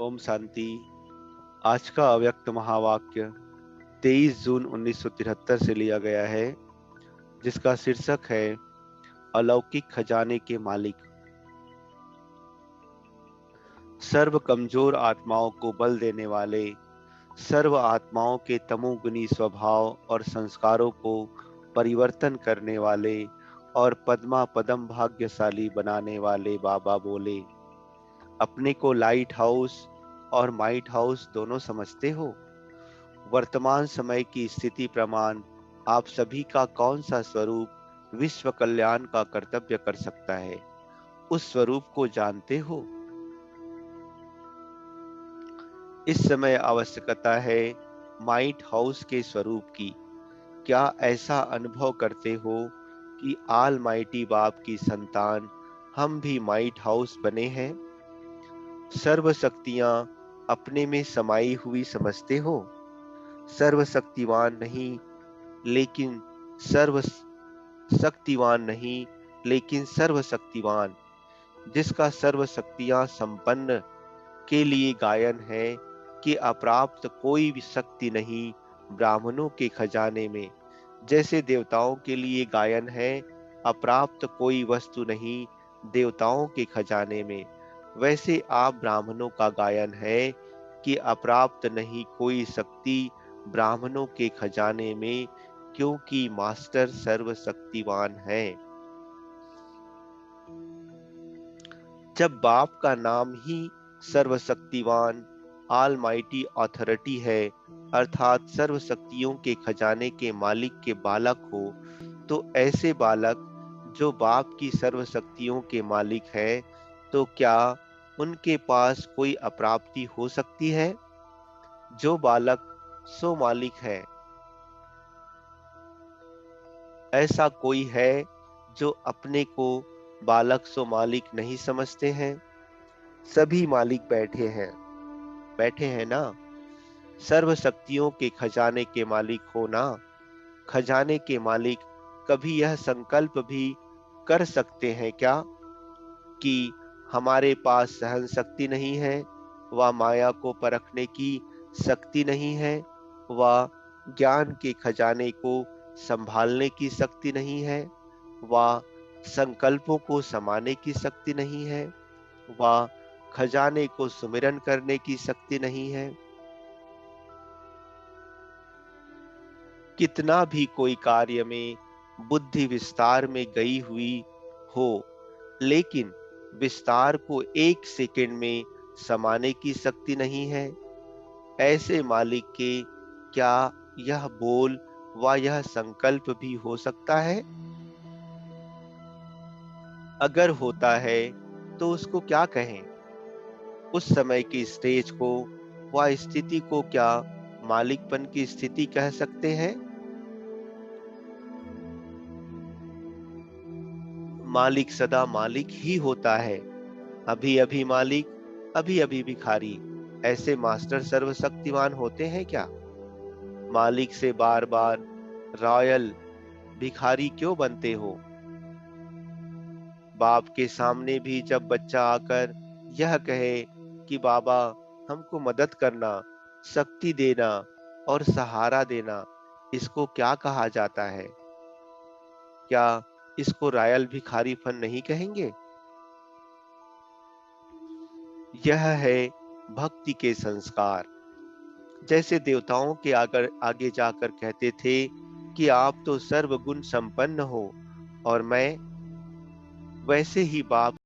ओम शांति। आज का अव्यक्त महावाक्य 23 जून 1973 से लिया गया है, जिसका शीर्षक है अलौकिक खजाने के मालिक। सर्व कमजोर आत्माओं को बल देने वाले, सर्व आत्माओं के तमोगुनी स्वभाव और संस्कारों को परिवर्तन करने वाले और पद्मा पदम भाग्यशाली बनाने वाले बाबा बोले, अपने को लाइट हाउस और माइट हाउस दोनों समझते हो? वर्तमान समय की स्थिति प्रमाण आप सभी का कौन सा स्वरूप विश्व कल्याण का कर्तव्य कर सकता है? उस स्वरूप को जानते हो? इस समय आवश्यकता है माइट हाउस के स्वरूप की। क्या ऐसा अनुभव करते हो कि आल माइटी बाप की संतान हम भी माइट हाउस बने हैं? सर्व शक्तियां अपने में समाई हुई समझते हो? सर्वशक्तिवान नहीं लेकिन सर्व शक्तिवान नहीं लेकिन सर्वशक्तिवान, जिसका सर्व शक्तियां संपन्न के लिए गायन है कि अप्राप्त कोई भी शक्ति नहीं ब्राह्मणों के खजाने में। जैसे देवताओं के लिए गायन है अप्राप्त कोई वस्तु नहीं देवताओं के खजाने में, वैसे आप ब्राह्मणों का गायन है कि अप्राप्त नहीं कोई शक्ति ब्राह्मणों के खजाने में, क्योंकि मास्टर सर्वशक्तिवान है। जब बाप का नाम ही सर्वशक्तिवान ऑल माइटी अथॉरिटी है, अर्थात सर्व शक्तियों के खजाने के मालिक के बालक हो, तो ऐसे बालक जो बाप की सर्व शक्तियों के मालिक है, तो क्या उनके पास कोई अप्राप्ति हो सकती है? जो बालक सो मालिक है, ऐसा कोई है जो अपने को बालक सो मालिक नहीं समझते हैं? सभी मालिक बैठे हैं ना? सर्व शक्तियों के खजाने के मालिक हो ना? खजाने के मालिक कभी यह संकल्प भी कर सकते हैं क्या कि हमारे पास सहन शक्ति नहीं है, व माया को परखने की शक्ति नहीं है, व ज्ञान के खजाने को संभालने की शक्ति नहीं है, व संकल्पों को समाने की शक्ति नहीं है, व खजाने को सुमिरन करने की शक्ति नहीं है? कितना भी कोई कार्य में बुद्धि विस्तार में गई हुई हो, लेकिन विस्तार को एक सेकंड में समाने की शक्ति नहीं है, ऐसे मालिक के क्या यह बोल व यह संकल्प भी हो सकता है? अगर होता है तो उसको क्या कहें? उस समय की स्टेज को व स्थिति को क्या मालिकपन की स्थिति कह सकते हैं? मालिक सदा मालिक ही होता है। अभी अभी मालिक, अभी अभी भिखारी। ऐसे मास्टर सर्वशक्तिमान होते हैं क्या? मालिक से बार बार रॉयल भिखारी क्यों बनते हो? बाप के सामने भी जब बच्चा आकर यह कहे कि बाबा हमको मदद करना, शक्ति देना और सहारा देना, इसको क्या कहा जाता है? क्या इसको रॉयल भिखारीपन नहीं कहेंगे? यह है भक्ति के संस्कार। जैसे देवताओं के आगे जाकर कहते थे कि आप तो सर्वगुण संपन्न हो, और मैं, वैसे ही बाप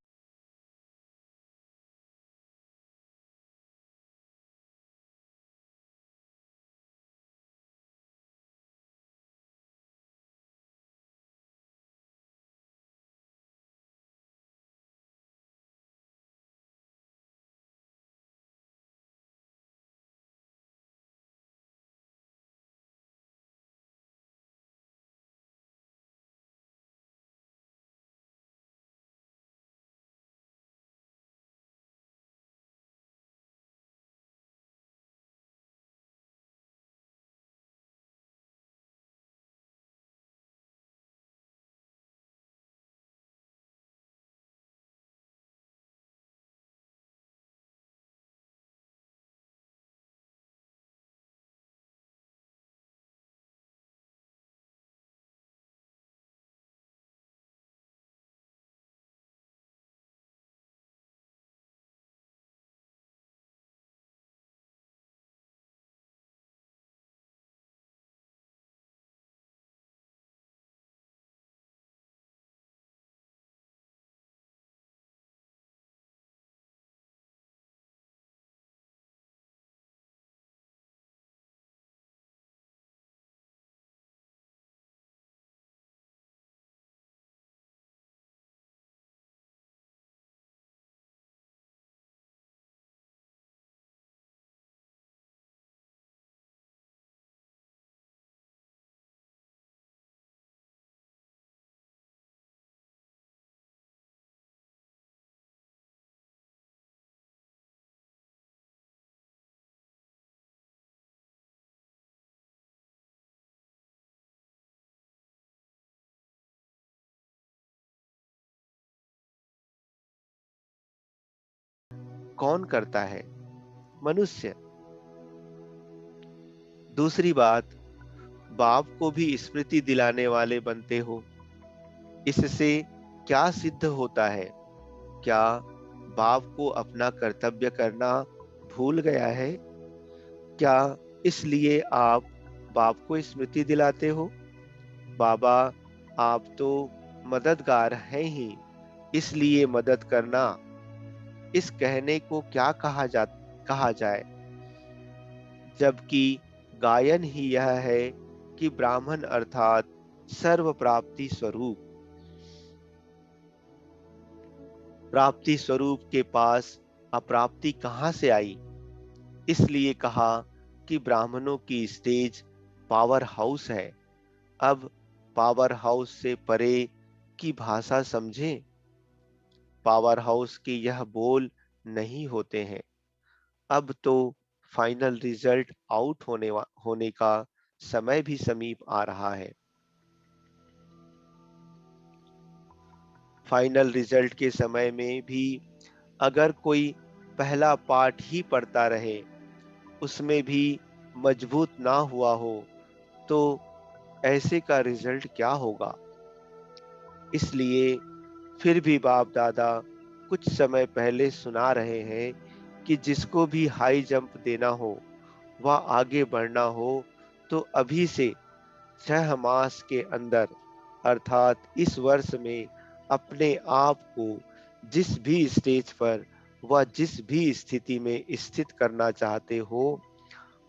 कौन करता है? मनुष्य। दूसरी बात, बाप को भी स्मृति दिलाने वाले बनते हो। इससे क्या सिद्ध होता है? क्या बाप को अपना कर्तव्य करना भूल गया है? क्या इसलिए आप बाप को स्मृति दिलाते हो? बाबा, आप तो मददगार हैं ही, इसलिए मदद करना। इस कहने को क्या कहा जाए, जबकि गायन ही यह है कि ब्राह्मण अर्थात सर्व प्राप्ति स्वरूप, प्राप्ति स्वरूप के पास अप्राप्ति कहाँ से आई? इसलिए कहा कि ब्राह्मणों की स्टेज पावर हाउस है। अब पावर हाउस से परे की भाषा समझें। पावर हाउस के यह बोल नहीं होते हैं। अब तो फाइनल रिजल्ट आउट होने का समय भी समीप आ रहा है। फाइनल रिजल्ट के समय में भी अगर कोई पहला पार्ट ही पढ़ता रहे, उसमें भी मजबूत ना हुआ हो, तो ऐसे का रिजल्ट क्या होगा? इसलिए फिर भी बाप दादा कुछ समय पहले सुना रहे हैं कि जिसको भी हाई जंप देना हो, वह आगे बढ़ना हो, तो अभी से 6 मास के अंदर अर्थात इस वर्ष में अपने आप को जिस भी स्टेज पर व जिस भी स्थिति में स्थित करना चाहते हो,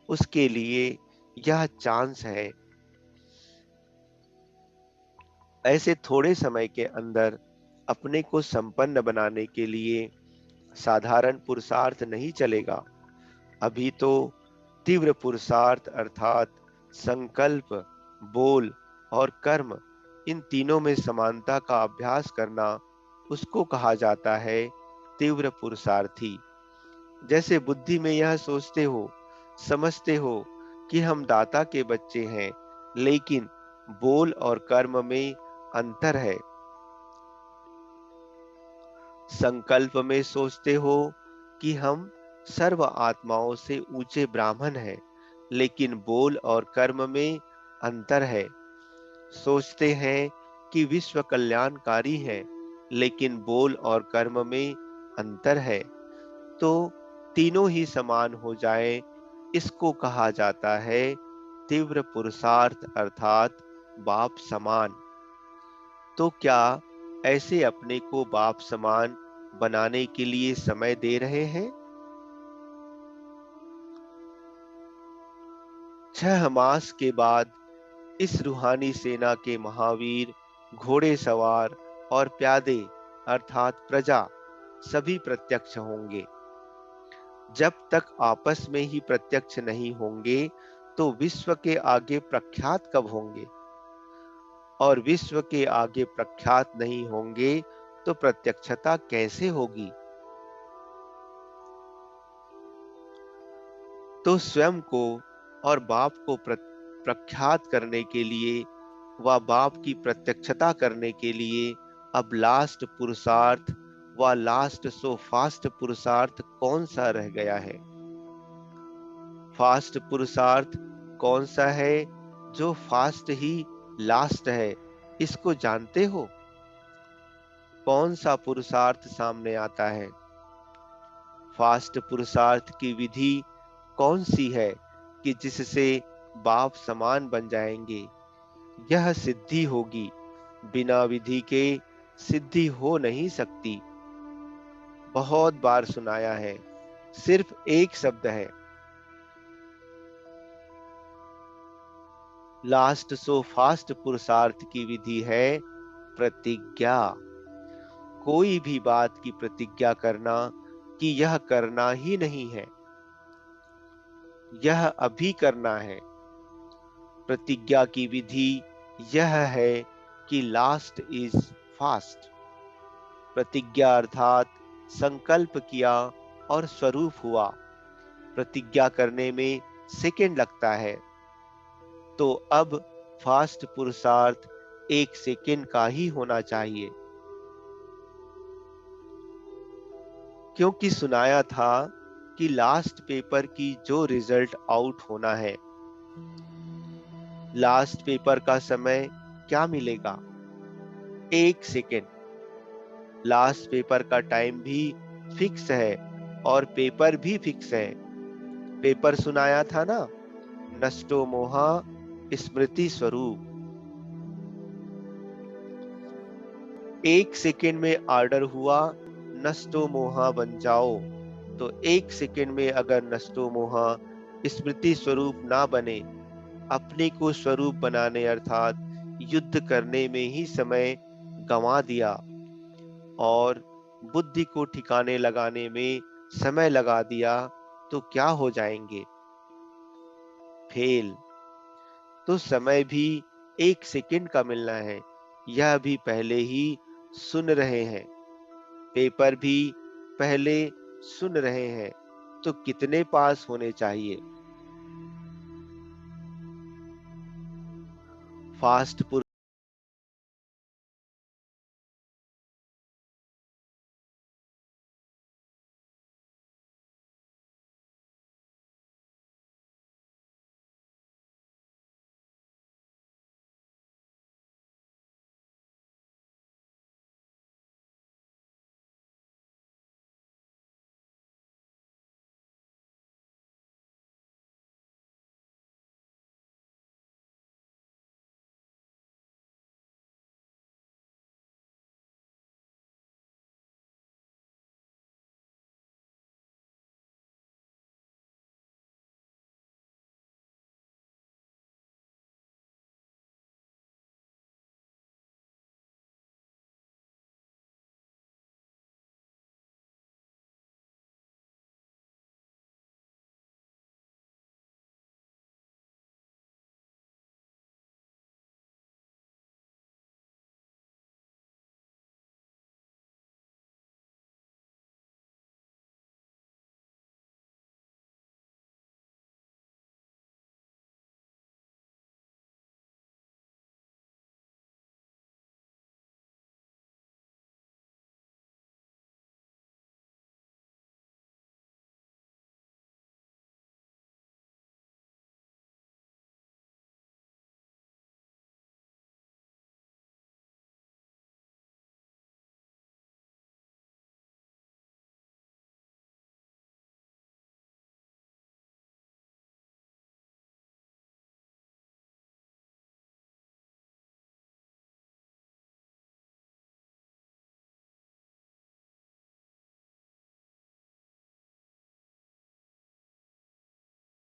उसके लिए यह चांस है। ऐसे थोड़े समय के अंदर अपने को संपन्न बनाने के लिए साधारण पुरुषार्थ नहीं चलेगा। अभी तो तीव्र पुरुषार्थ अर्थात संकल्प, बोल और कर्म, इन तीनों में समानता का अभ्यास करना, उसको कहा जाता है तीव्र पुरुषार्थी। जैसे बुद्धि में यह सोचते हो, समझते हो कि हम दाता के बच्चे हैं, लेकिन बोल और कर्म में अंतर है। संकल्प में सोचते हो कि हम सर्व आत्माओं से ऊंचे ब्राह्मण हैं, लेकिन बोल और कर्म में अंतर है। सोचते हैं कि विश्व कल्याणकारी है, लेकिन बोल और कर्म में अंतर है। तो तीनों ही समान हो जाए, इसको कहा जाता है तीव्र पुरुषार्थ अर्थात बाप समान। तो क्या ऐसे अपने को बाप समान बनाने के लिए समय दे रहे हैं? 6 मास के बाद इस रूहानी सेना के महावीर, घोड़े सवार और प्यादे अर्थात प्रजा सभी प्रत्यक्ष होंगे। जब तक आपस में ही प्रत्यक्ष नहीं होंगे, तो विश्व के आगे प्रख्यात कब होंगे? और विश्व के आगे प्रख्यात नहीं होंगे, तो प्रत्यक्षता कैसे होगी? तो स्वयं को और बाप को प्रख्यात करने के लिए व बाप की प्रत्यक्षता करने के लिए अब लास्ट पुरुषार्थ व लास्ट सो फास्ट पुरुषार्थ कौन सा रह गया है? फास्ट पुरुषार्थ कौन सा है जो फास्ट ही लास्ट है? इसको जानते हो? कौन सा पुरुषार्थ सामने आता है? फास्ट पुरुषार्थ की विधि कौन सी है कि जिससे बाप समान बन जाएंगे? यह सिद्धि होगी, बिना विधि के सिद्धि हो नहीं सकती। बहुत बार सुनाया है, सिर्फ एक शब्द है। लास्ट सो फास्ट पुरुषार्थ की विधि है प्रतिज्ञा। कोई भी बात की प्रतिज्ञा करना कि यह करना ही नहीं है, यह अभी करना है। प्रतिज्ञा की विधि यह है कि लास्ट इज फास्ट। प्रतिज्ञा अर्थात संकल्प किया और स्वरूप हुआ। प्रतिज्ञा करने में सेकंड लगता है, तो अब फास्ट पुरुषार्थ 1 सेकंड का ही होना चाहिए। क्योंकि सुनाया था कि लास्ट पेपर की जो रिजल्ट आउट होना है, लास्ट पेपर का समय क्या मिलेगा? 1 सेकेंड। लास्ट पेपर का टाइम भी फिक्स है और पेपर भी फिक्स है। पेपर सुनाया था ना, नष्टो मोहा स्मृति स्वरूप। 1 सेकेंड में ऑर्डर हुआ, नष्टो मोहा बन जाओ। तो 1 सेकेंड में अगर नष्टो मोहा स्मृति स्वरूप ना बने, अपने को स्वरूप बनाने अर्थात युद्ध करने में ही समय गंवा दिया और बुद्धि को ठिकाने लगाने में समय लगा दिया, तो क्या हो जाएंगे? फेल। तो समय भी 1 सेकेंड का मिलना है, यह भी पहले ही सुन रहे हैं। पेपर भी पहले सुन रहे हैं। तो कितने पास होने चाहिए? फास्ट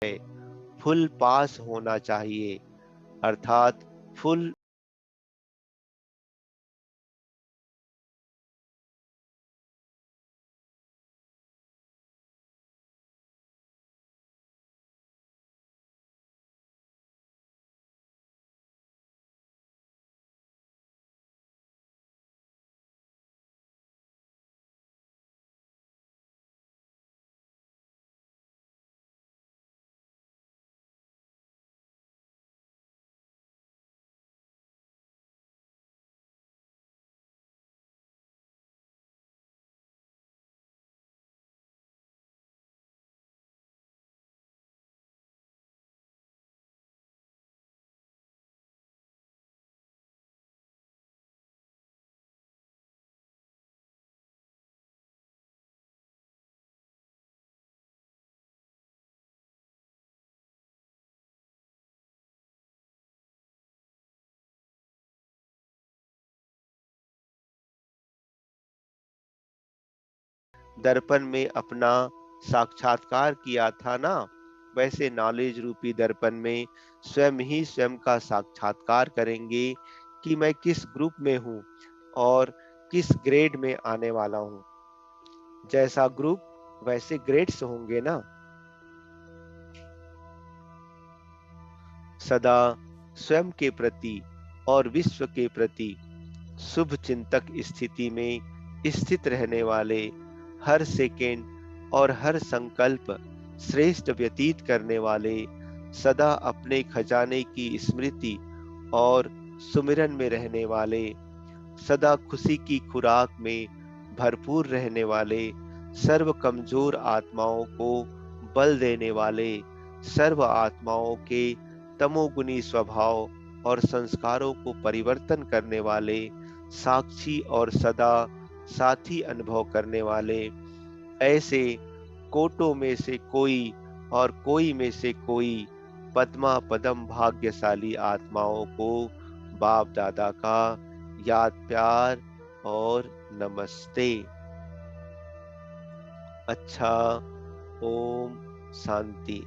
है, फुल पास होना चाहिए, अर्थात फुल दर्पण में अपना साक्षात्कार किया था ना, वैसे नॉलेज रूपी दर्पण में स्वयं ही स्वयं का साक्षात्कार करेंगे कि मैं किस ग्रुप में हूँ और किस ग्रेड में आने वाला हूँ। जैसा ग्रुप वैसे ग्रेड्स होंगे ना। सदा स्वयं के प्रति और विश्व के प्रति शुभ चिंतक स्थिति में स्थित रहने वाले, हर सेकेंड और हर संकल्प श्रेष्ठ व्यतीत करने वाले, सदा अपने खजाने की स्मृति और सुमिरन में रहने वाले, सदा खुशी की खुराक में भरपूर रहने वाले, सर्व कमजोर आत्माओं को बल देने वाले, सर्व आत्माओं के तमोगुनी स्वभाव और संस्कारों को परिवर्तन करने वाले, साक्षी और सदा साथी अनुभव करने वाले, ऐसे कोटों में से कोई और कोई में से कोई पद्मा पदम भाग्यशाली आत्माओं को बाप दादा का याद प्यार और नमस्ते। अच्छा, ओम शांति।